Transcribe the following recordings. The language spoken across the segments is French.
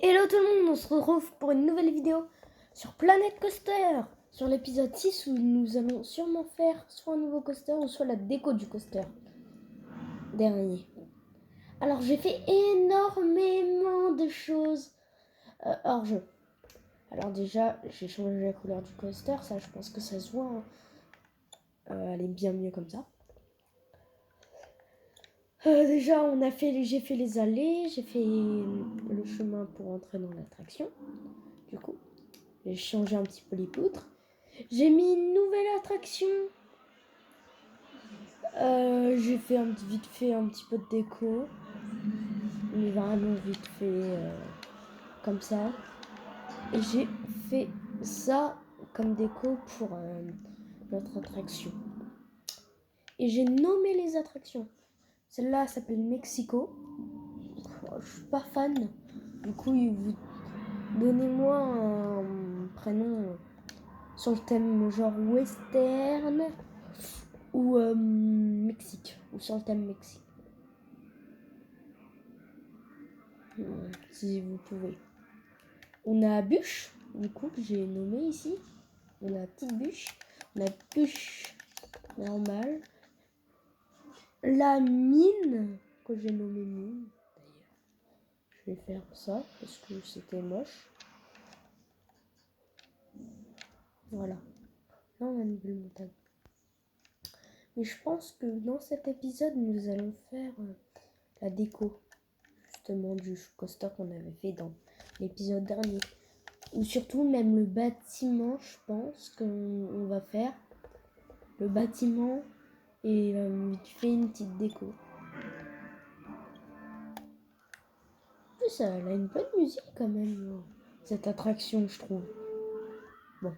Hello tout le monde, on se retrouve pour une nouvelle vidéo sur Planet Coaster, sur l'épisode 6 où nous allons sûrement faire soit un nouveau coaster ou soit la déco du coaster dernier. Alors j'ai fait énormément de choses hors jeu. Alors déjà j'ai changé la couleur du coaster, ça je pense que ça se voit, hein. Elle est bien mieux comme ça. Déjà j'ai fait les allées, j'ai fait le chemin pour entrer dans l'attraction. Du coup j'ai changé un petit peu les poutres. J'ai mis une nouvelle attraction. J'ai fait vite fait un petit peu de déco. Mais vraiment vite fait comme ça. Et j'ai fait ça comme déco pour notre attraction. Et j'ai nommé les attractions. Celle-là s'appelle Mexico. Je suis pas fan. Du coup, vous donnez-moi un prénom sur le thème genre western ou Mexique, ou sur le thème Mexique. Si vous pouvez. On a bûche, du coup, que j'ai nommé ici. On a petite bûche. On a bûche normale. La mine, que j'ai nommée mine, d'ailleurs. Je vais faire ça, parce que c'était moche. Voilà. Là, on a une belle montagne. Mais je pense que dans cet épisode, nous allons faire la déco, justement, du coaster qu'on avait fait dans l'épisode dernier. Ou surtout même le bâtiment, je pense qu'on va faire. Le bâtiment et tu fais une petite déco. En plus, elle a une bonne musique quand même, cette attraction, je trouve. Bon.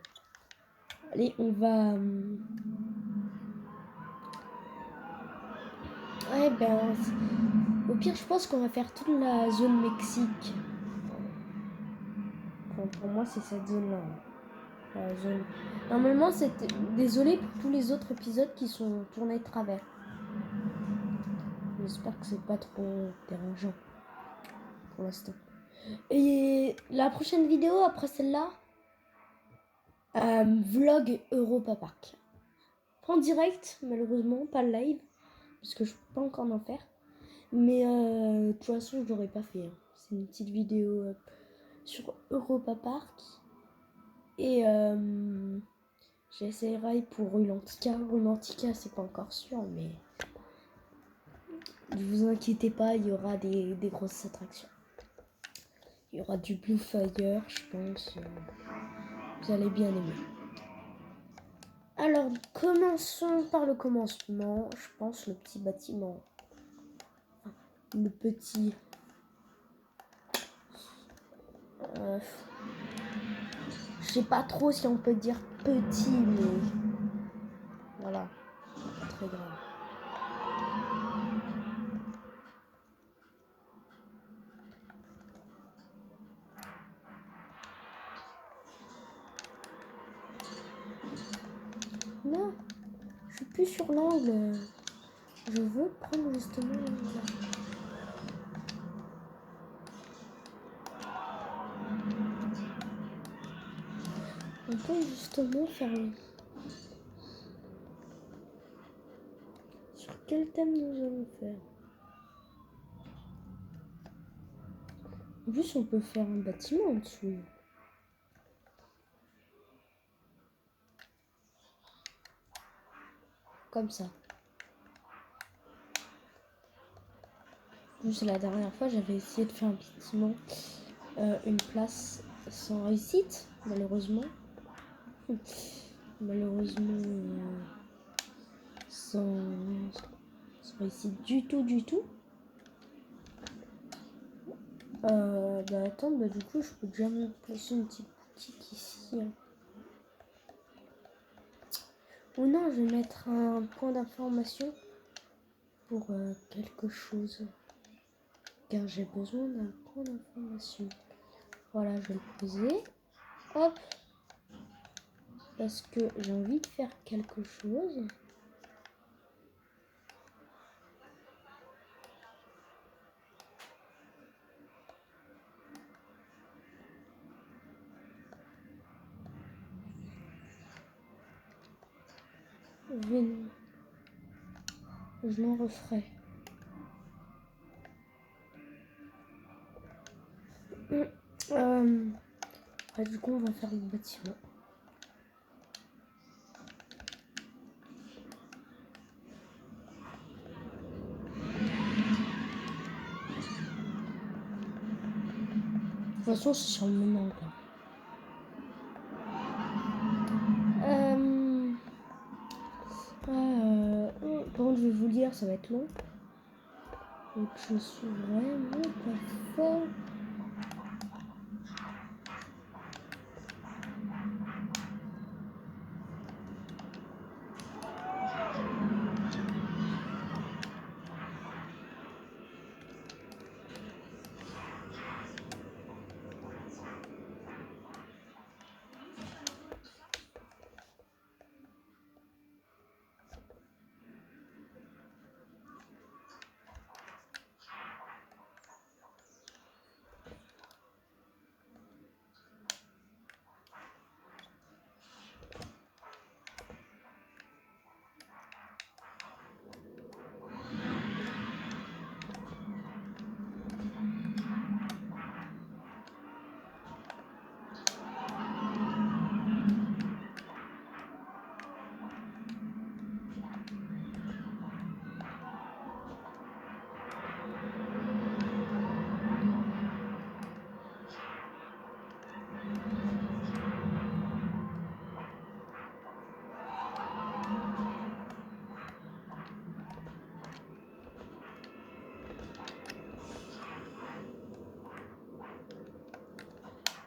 Allez, on va... Ouais, ben... Au pire, je pense qu'on va faire toute la zone Mexique. Enfin, pour moi, c'est cette zone-là. La zone... Normalement, c'est... Désolé pour tous les autres épisodes qui sont tournés de travers. J'espère que c'est pas trop dérangeant pour l'instant. Et la prochaine vidéo après celle-là, vlog Europa Park. Pas en direct, malheureusement, pas live, parce que je peux pas encore en faire. Mais de toute façon, je l'aurais pas fait. Hein. C'est une petite vidéo sur Europa Park. Et j'essaierai pour Rulantica. Rulantica, c'est pas encore sûr, mais ne vous inquiétez pas, il y aura des grosses attractions. Il y aura du Blue Fire, je pense. Vous allez bien aimer. Alors, commençons par le commencement. Je pense le petit bâtiment. Le petit... je sais pas trop si on peut dire petit, mais... Voilà. Pas très grave. Non, je suis plus sur l'angle. Je veux prendre justement l'angle. On peut justement faire... Sur quel thème nous allons faire? En plus, on peut faire un bâtiment en dessous. Comme ça. Juste la dernière fois, j'avais essayé de faire un bâtiment, une place sans réussite, malheureusement. Malheureusement, sans réussite du tout. Bah attends, bah du coup, je peux déjà me placer une petite boutique ici. Hein. Ou non, je vais mettre un point d'information pour quelque chose. Car j'ai besoin d'un point d'information. Voilà, je vais le poser. Hop. Parce que j'ai envie de faire quelque chose. Je m'en referai. Du coup, on va faire le bâtiment. De toute façon, c'est sur le même angle. Par contre, je vais vous lire, ça va être long. Donc, je suis vraiment pas fort.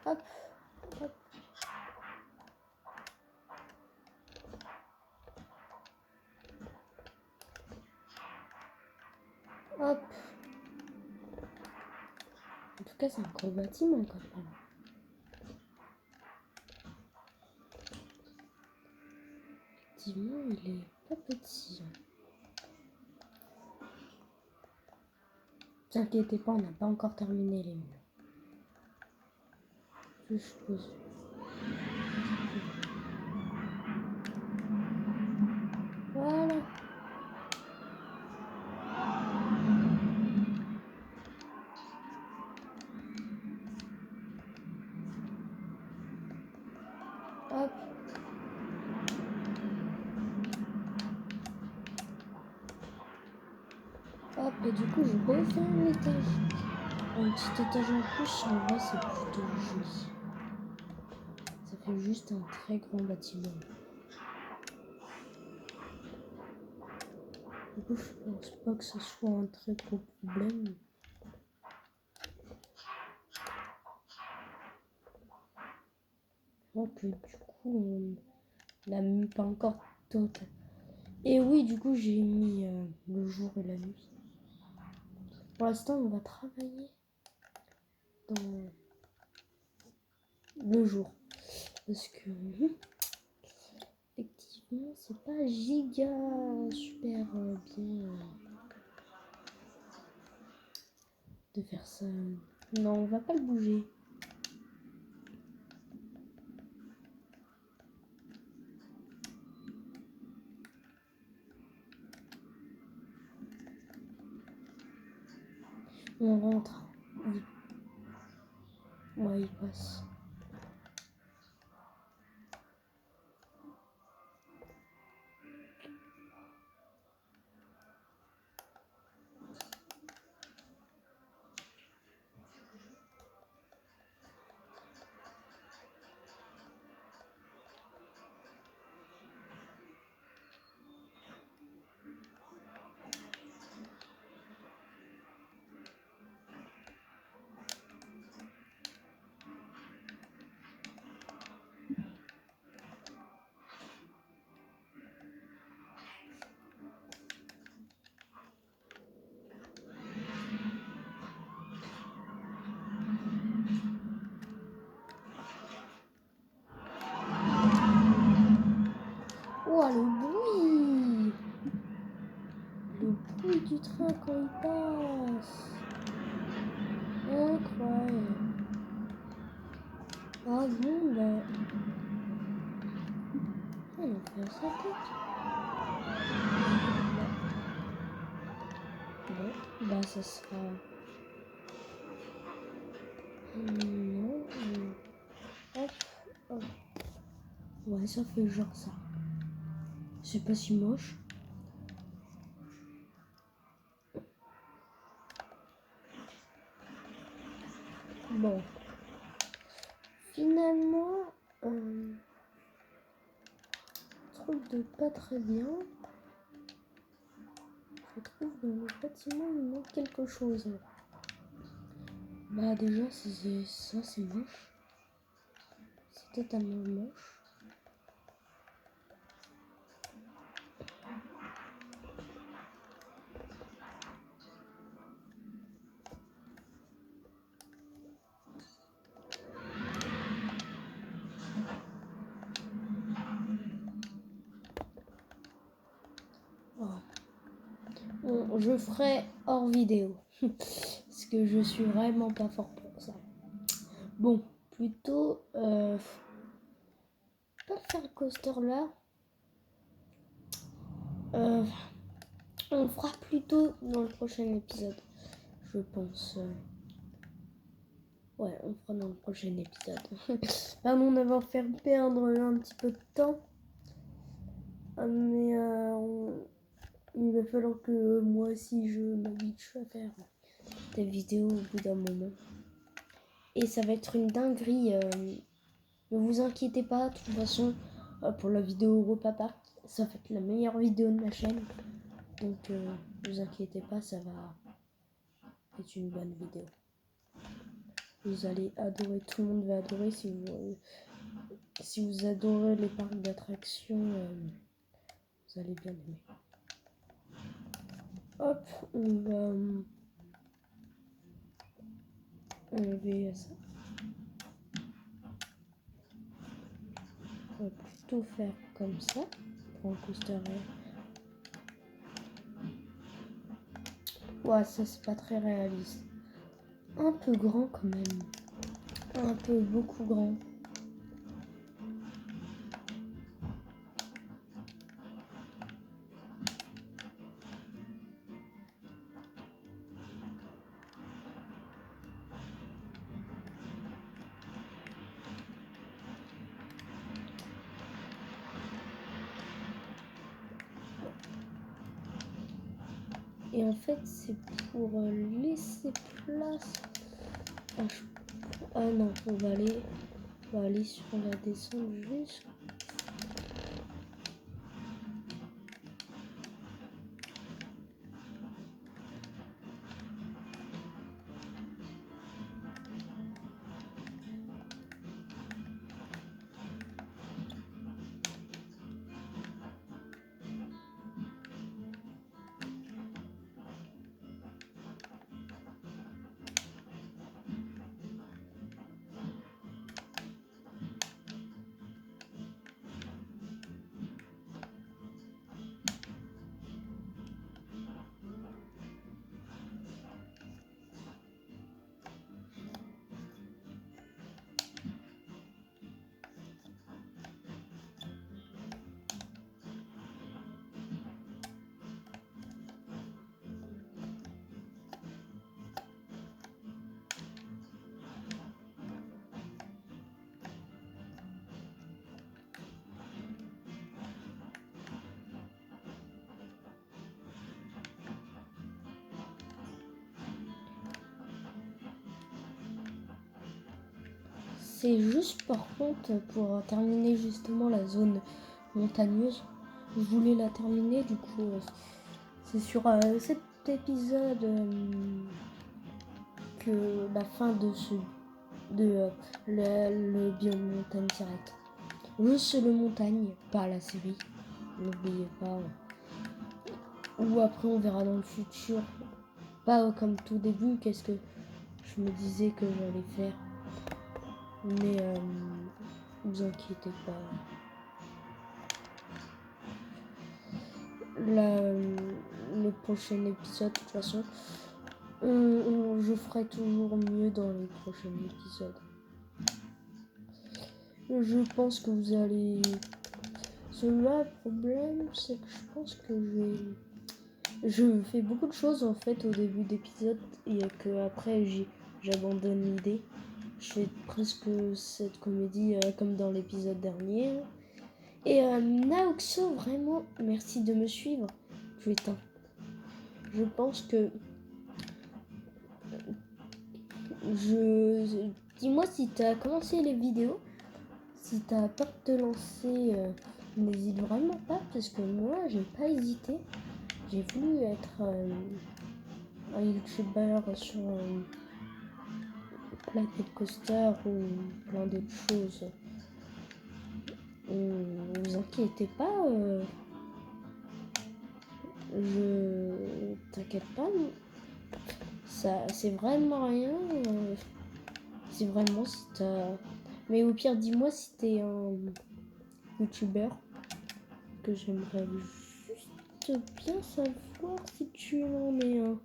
Hop, hop. Hop. En tout cas, c'est un gros bâtiment quand même. Effectivement, il est pas petit. Ne vous inquiétez pas, on n'a pas encore terminé les murs. Je suppose. Voilà. Hop. Hop, et du coup, je refais un étage. Un petit étage en plus, en vrai, c'est plutôt joli. Ça fait juste un très grand bâtiment. Du coup, je pense pas que ce soit un très gros problème. Donc, du coup, on n'a même pas encore total. Et oui, du coup, j'ai mis le jour et la nuit. Pour l'instant, on va travailler dans le jour. Parce que, effectivement, c'est pas giga super bien de faire ça. Non, on va pas le bouger. On rentre. Oui. Ouais, il passe. Oh, le bruit! Le bruit du train quand il passe! Incroyable! Ah bon, bah... On en fait ça tout. Bon, bah ça sera... Non. Hop, hop. Ouais, ça fait genre ça. C'est pas si moche. Bon. Finalement, je trouve de pas très bien. Je trouve dans le bâtiment il manque quelque chose. Bah déjà, ça c'est moche. C'est totalement moche. Bon, je ferai hors vidéo. Parce que je suis vraiment pas fort pour ça. Bon, plutôt... pas faire le coaster là. On le fera plutôt dans le prochain épisode. Je pense. Ouais, on fera dans le prochain épisode. Pardon d'avoir fait perdre un petit peu de temps. Mais il va falloir que moi aussi je m'habitue à faire des vidéos au bout d'un moment. Et ça va être une dinguerie. Ne vous inquiétez pas, de toute façon, pour la vidéo Europa Park, ça va être la meilleure vidéo de ma chaîne. Donc ne vous inquiétez pas, ça va être une bonne vidéo. Vous allez adorer, tout le monde va adorer si vous adorez les parcs d'attractions, vous allez bien aimer. Hop, on va enlever ça. On va plutôt faire comme ça pour un coaster. Ouais, ça c'est pas très réaliste. Un peu grand quand même. Un peu beaucoup grand. Et en fait, c'est pour laisser place. Ah non, on va aller sur la descente juste. C'est juste par contre pour terminer justement la zone montagneuse. Je voulais la terminer, du coup c'est sur cet épisode que la fin de le biome montagne s'arrête. Juste le montagne, pas la série. N'oubliez pas. Ou après on verra dans le futur. Pas comme tout début, qu'est-ce que je me disais que j'allais faire. Mais vous inquiétez pas. Le prochain épisode, de toute façon, je ferai toujours mieux dans les prochains épisodes. Je pense que vous allez Le problème, c'est que je pense que je fais beaucoup de choses en fait au début d'épisode et que après j'abandonne l'idée. Je fais presque cette comédie comme dans l'épisode dernier. Et Naoxo, vraiment, merci de me suivre. Je t'en. Je pense que dis-moi si t'as commencé les vidéos, si t'as peur de te lancer, n'hésite vraiment pas parce que moi j'ai pas hésité. J'ai voulu être un youtubeur sur Planet Coaster ou plein d'autres choses. Vous inquiétez pas, je t'inquiète pas, ça c'est vraiment rien. C'est vraiment si t'as. Mais au pire, dis-moi si t'es un youtubeur que j'aimerais juste bien savoir si tu en es un.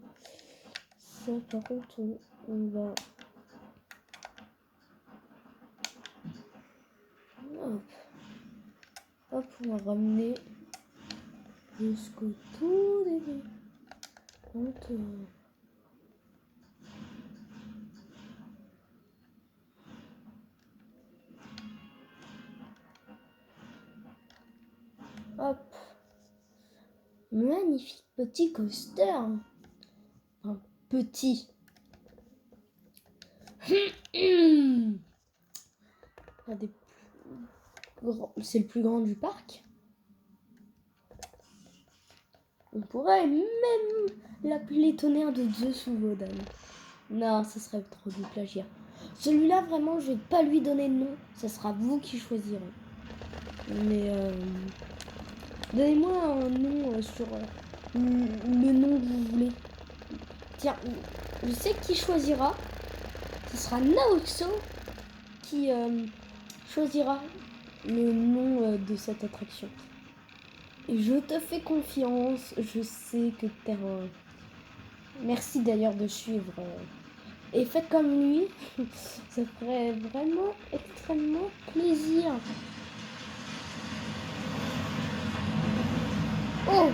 Ça, par contre, on va. Hop. Hop, on va ramener jusqu'au tout début. Donc, hop. Magnifique petit coaster. Un petit. C'est le plus grand du parc. On pourrait même l'appeler tonnerre de Zeus sous Wodan. Non, ce serait trop du plagiat. Celui-là, vraiment, je vais pas lui donner de nom. Ce sera vous qui choisirez. Mais donnez-moi un nom sur le nom que vous voulez. Tiens, je sais qui choisira. Ce sera Naoxo qui choisira le nom de cette attraction. Et je te fais confiance. Je sais que t'es un... Merci d'ailleurs de suivre. Et faites comme lui. Ça ferait vraiment extrêmement plaisir. Oh!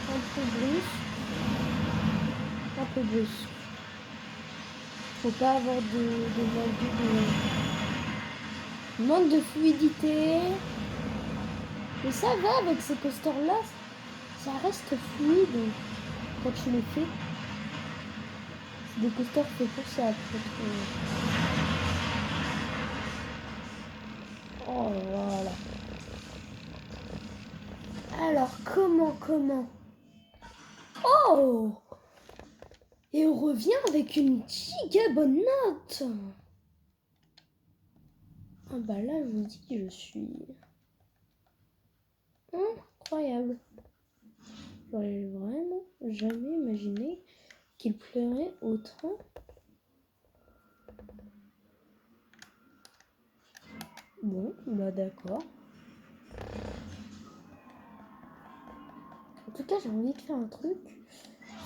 Un peu brusque. Un peu brusque. Faut pas avoir de manque de fluidité. Mais ça va avec ces coasters là. Ça reste fluide quand tu les fais. C'est des coasters faits pour ça. Oh voilà. Alors comment? Oh! Et on revient avec une giga bonne note. Ah bah là je vous dis je suis incroyable. J'aurais vraiment jamais imaginé qu'il pleurait autant. Bon, bah d'accord. En tout cas, j'ai envie de faire un truc.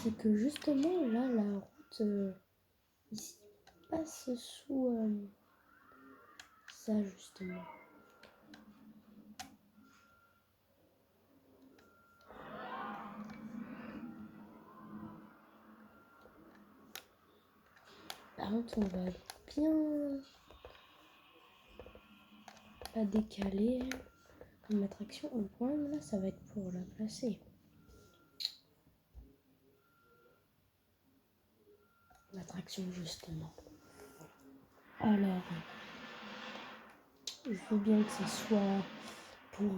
C'est que justement, là, la route ici passe sous ça, justement. Par contre, on va bien la décaler comme attraction. Le problème, là, ça va être pour la placer. L'attraction, justement. Alors, je veux bien que ça soit pour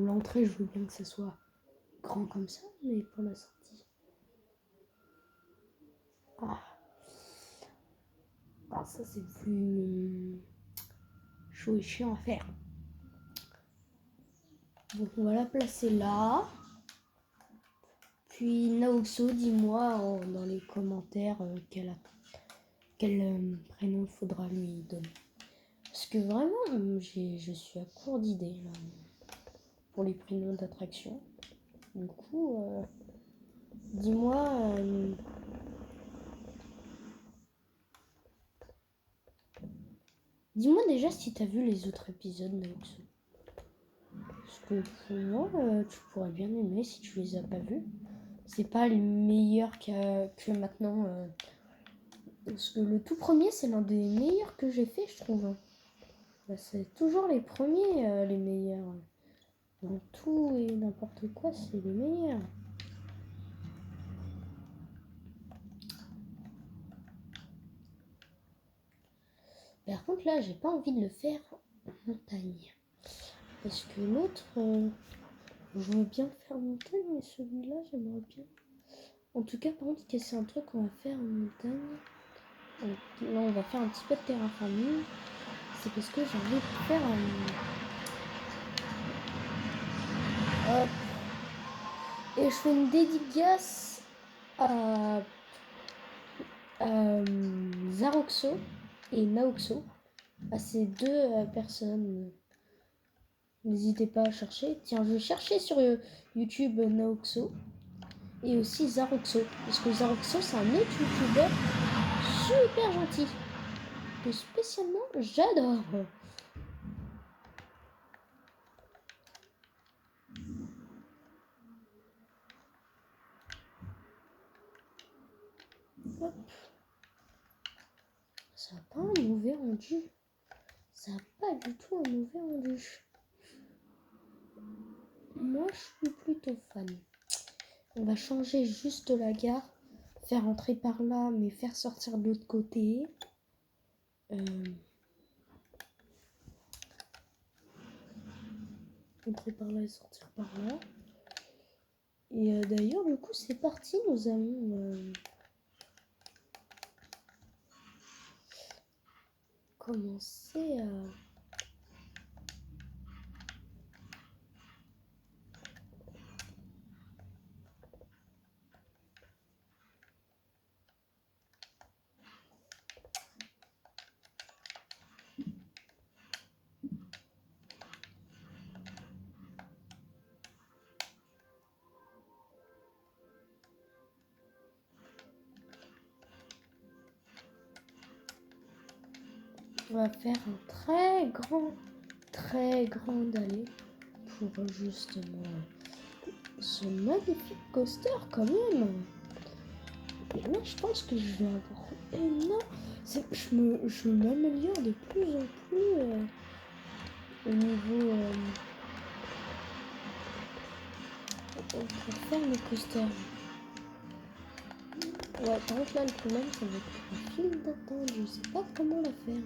l'entrée, je veux bien que ça soit grand comme ça, mais pour la sortie. Ah, ça c'est plus chaud et chiant à faire. Donc on va la placer là. Puis Naoxo, dis-moi dans les commentaires quel prénom il faudra lui donner. Parce que vraiment, je suis à court d'idées là, pour les prénoms d'attraction. Du coup, dis-moi... dis-moi déjà si t'as vu les autres épisodes, Naoxo. que pour moi, tu pourrais bien aimer si tu les as pas vus. C'est pas les meilleurs que maintenant. Parce que le tout premier, c'est l'un des meilleurs que j'ai fait, je trouve. Hein. Bah, c'est toujours les premiers, les meilleurs. Dans tout et n'importe quoi, c'est les meilleurs. Par contre, là, j'ai pas envie de le faire en montagne. Parce que l'autre, je veux bien faire en montagne, mais celui-là, j'aimerais bien. En tout cas, par contre, c'est un truc qu'on va faire en montagne. Donc, là, on va faire un petit peu de terraforming. C'est parce que j'ai envie de faire Hop. Et je fais une dédicace à Zaroxo et Naoxo. À ces deux personnes. N'hésitez pas à chercher. Tiens, je vais chercher sur YouTube Naoxo et aussi Zaroxo. Parce que Zaroxo, c'est un autre youtubeur super gentil. Que spécialement, j'adore. Hop. Ça n'a pas un mauvais rendu. Ça n'a pas du tout un mauvais rendu. Moi, je suis plutôt fan. On va changer juste la gare. Faire entrer par là, mais faire sortir de l'autre côté. Entrer par là et sortir par là. Et d'ailleurs, du coup, c'est parti. Nous allons commencer à... On va faire un très grand allée pour justement ce magnifique coaster quand même. Et là, je pense que je vais avoir énorme. Je m'améliore de plus en plus au niveau pour faire mes coasters. Ouais, par contre là, le problème, ça va être un fil d'attente. Je sais pas comment la faire.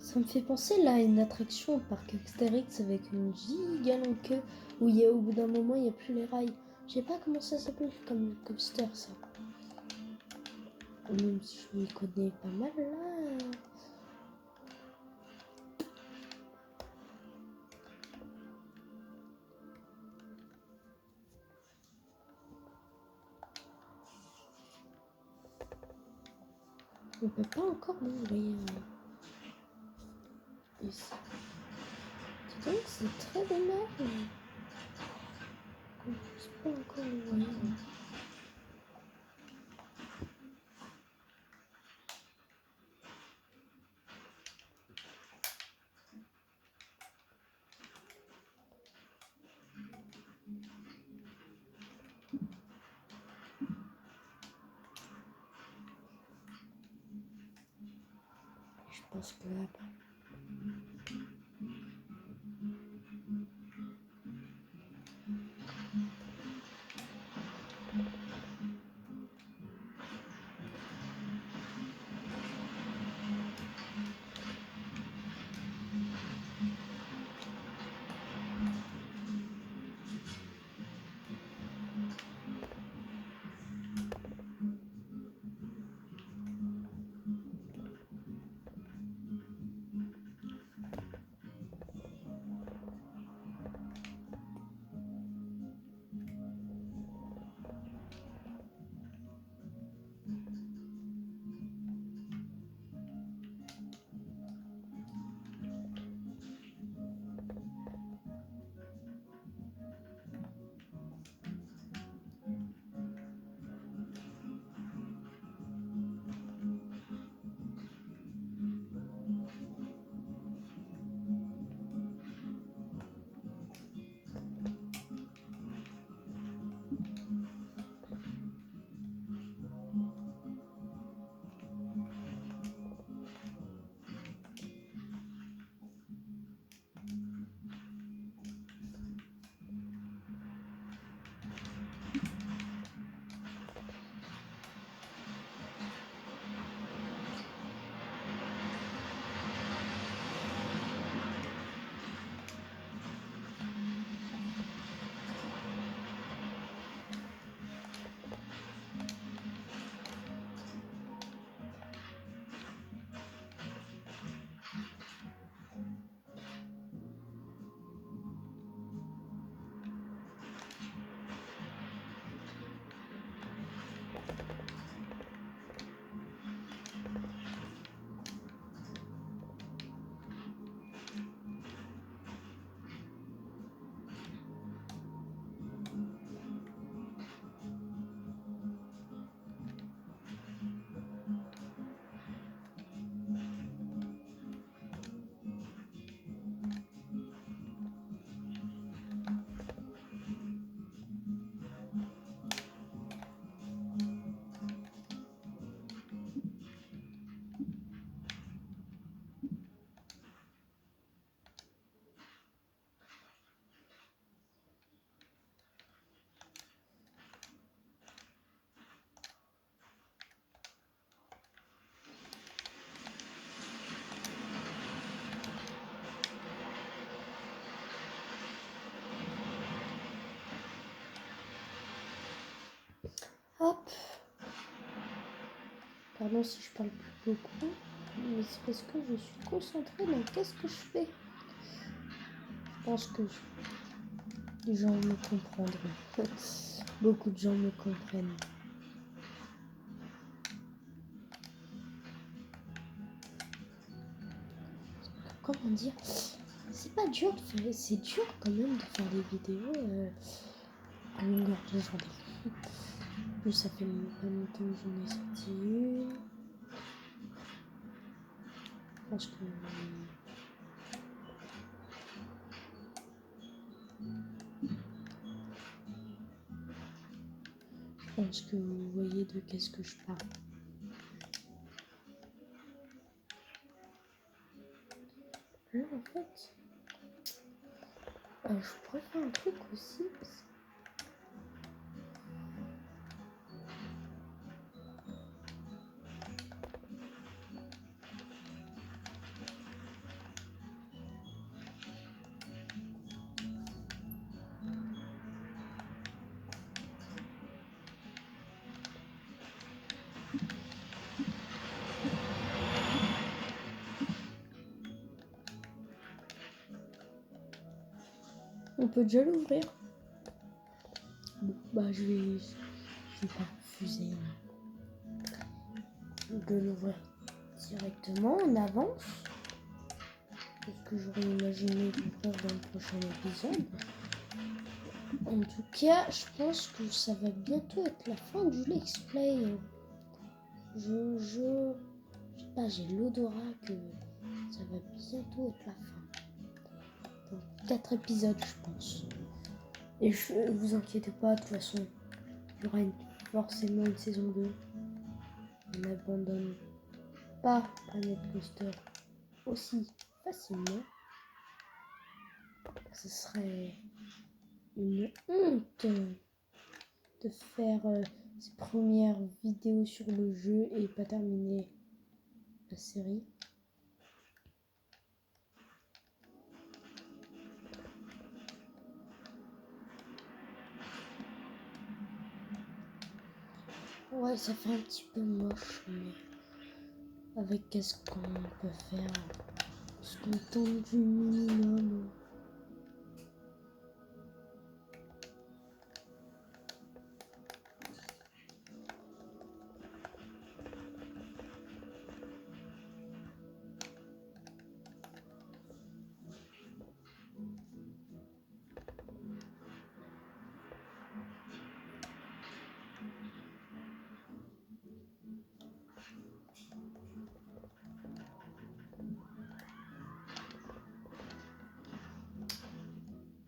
Ça me fait penser là à une attraction au parc Astérix avec une giga longue queue où au bout d'un moment il n'y a plus les rails. Je sais pas comment ça s'appelle comme coaster ça. Même si je m'y connais pas mal là. On peut pas encore l'ouvrir. Ici. Donc c'est très dommage. On puisse pas encore l'ouvrir. Je pense que après. Hop. Pardon si je parle plus beaucoup, mais c'est parce que je suis concentrée dans qu'est-ce que je fais. Je pense que les gens me comprendront. Beaucoup de gens me comprennent. Comment dire, c'est pas dur de faire, c'est dur quand même de faire des vidéos à longueur de journée. En plus ça fait pas longtemps que j'en ai sorti une. Je pense que vous voyez de qu'est-ce que je parle. Là en fait, je pourrais faire un truc aussi. On peut déjà l'ouvrir. Bon, bah je vais pas refuser de l'ouvrir directement en avance. Parce que j'aurais imaginé l'ouvrir dans le prochain épisode. En tout cas, je pense que ça va bientôt être la fin du Let's Play. Je sais pas, j'ai l'odorat que ça va bientôt être la fin. Dans 4 épisodes, je pense. Et vous inquiétez pas, de toute façon, il y aura forcément une saison 2. On n'abandonne pas Planet Coaster. aussi facilement. Ce serait une honte de faire ses premières vidéos sur le jeu et pas terminer la série. Ouais, ça fait un petit peu moche, mais avec qu'est-ce qu'on peut faire, ce qu'on tente du minimum.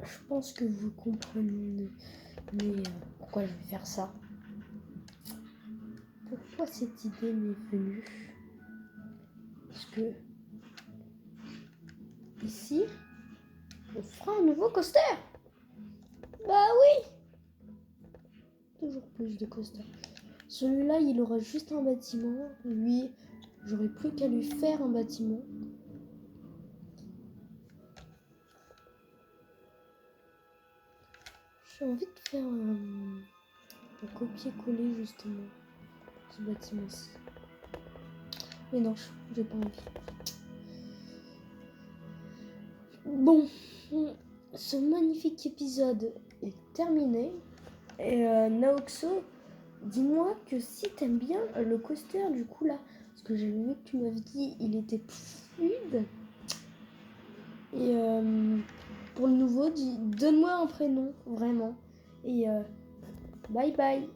Je pense que vous comprenez pourquoi je vais faire ça. Pourquoi cette idée m'est venue? Parce que ici, on fera un nouveau coaster. Bah oui! Toujours plus de coasters. Celui-là, il aura juste un bâtiment. Lui, j'aurai plus qu'à lui faire un bâtiment. J'ai envie de faire un copier-coller justement ce bâtiment-ci. Mais non, j'ai pas envie. Bon, ce magnifique épisode est terminé. Et Naoxo, dis-moi que si t'aimes bien le coaster du coup là, parce que j'ai vu que tu m'avais dit il était fluide. Et pour le nouveau, donne-moi un prénom, vraiment. Et bye bye.